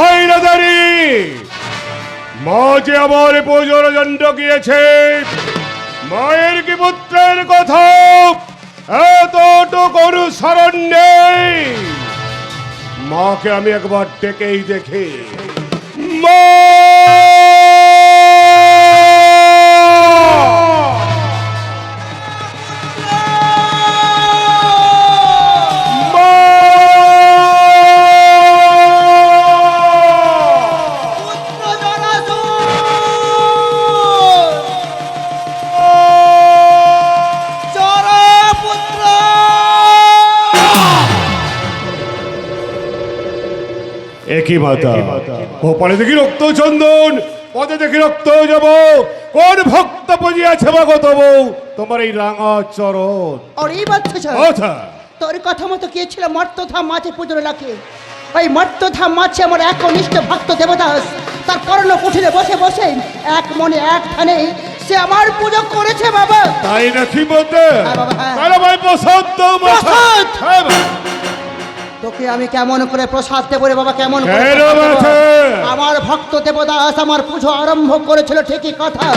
হয় না দাঁড়ি মা যে আমার পুজোর দণ্ড গিয়েছে, মায়ের কি পুত্রের কথা এতটুকু স্মরণ নেই? মাকে আমি একবার ডেকেই দেখি। মা! একই মাতা, কপালে দেখি রক্ত চন্দন, পদে দেখি রক্ত যাব। কোন ভক্ত পুজিয়াছে ভাগত বউ তোমার এই রাঙা চরণ? আচ্ছা, তোর কথা মতো কে ছিল মর্তধাম মাঝে পুজোর লাগে? ওই মর্তধাম মাঝে আমার একনিষ্ঠ ভক্ত দেবদাস তার কর্ণ কুঠিরে বসে বসে এক মনে এক ধ্যানে সে আমার পুজো করেছে বাবা। তাই নাকি বলতে? তাহলে ভাই প্রসাদ দাও। তোকে আমি কেমন করে প্রসাদ দেবো রে বাবা? কেমন করে? আমার ভক্ত দেবদাস আমার পুজো আরম্ভ করেছিল ঠিকই কথা,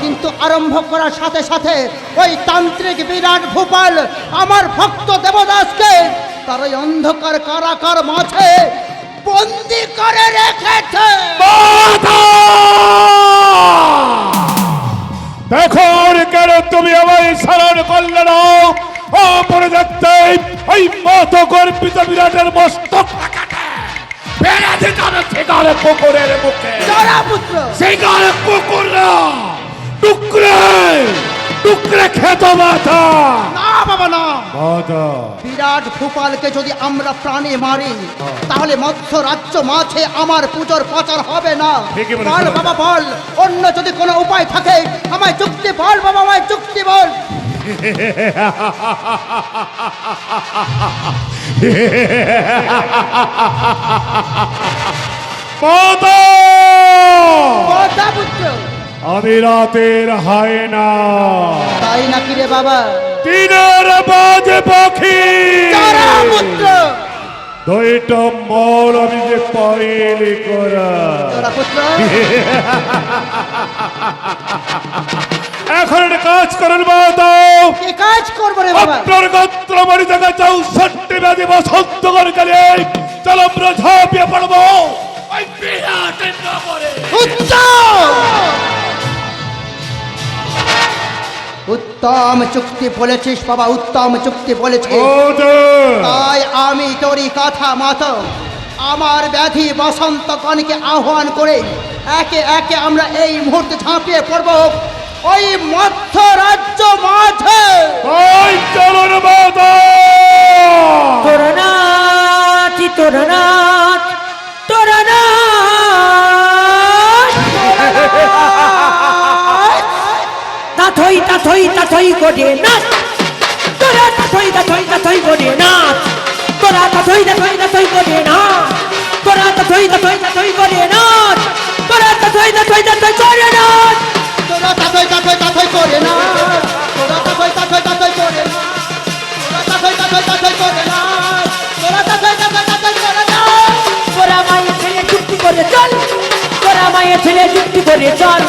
কিন্তু আরম্ভ করার সাথে সাথে ওই তান্ত্রিক বিরাট ভূপাল আমার ভক্ত দেবদাসকে তার ওই অন্ধকার কারাগার মাঝে বন্দি করে রেখেছে। দেখুন কেন তুমি আমায় স্মরণ করলে না? পরে দেখতে ওই মত গর্বিত বিরাটের মস্তক পুকুরের মুখে সেখানে কুকুররা টুকরে টুকরে খেত মাথা। না বাবা না, মাথা বিরাট ভূপালকে যদি আমরা প্রাণে মারি তাহলে মধ্য রাজ্য মাঝে আমার পুজোর প্রচার হবে না। বল বাবা বল, অন্য যদি কোনো উপায় থাকে আমায় যুক্তি বল বাবা, আমায় যুক্তি বল। আমি রাতের হয় না, তাই নাকি রে বাবা? দিনের বাজে পাখি দুইটা মল আমি যে পাইলি করা। এখন একটা কাজ করেন বাদাও। কি কাজ করব রে বাবা? আপনার গোত্র বাড়ি থেকে 64 ব্যাধি বসন্ত করে গেলে চল আমরা ঝাঁপিয়ে পড়বো ওই বিরাটের নগরে। উত্তম চুক্তি বলেছিস বাবা, উত্তম চুক্তি বলেছিস। তাই আমি তোরই কথা মতো আমার ব্যাধি বসন্তগণকে আহ্বান করে একে একে আমরা এই মুহূর্তে ঝাঁপিয়ে পড়ব ওই মধ্য রাজ্য মাঝে। ওই চলন বাবা তোরনাথ তোরনাথ তোরনাথ তাথই তাথই তাথই করে নাথ, তোরা তাথই তাথই তাথই করে নাথ, তোরা তাথই তাথই তাথই করে নাথ, তোরা তাথই তাথই তাথই করে নাথ, তোরা তাথই তাথই তাথই করে নাথ, তোরা তাথই তাথই তাথই করে নাথ, তোরা তাথই তাথই তাথই করে নাথ, তোরা তাথই তাথই তাথই করে নাথ, তোরা তাথই তাথই তাথই করে নাথ। তোরা মায়ের ছেলে চুক্তি করে চল, তোরা মায়ের ছেলে চুক্তি করে চল।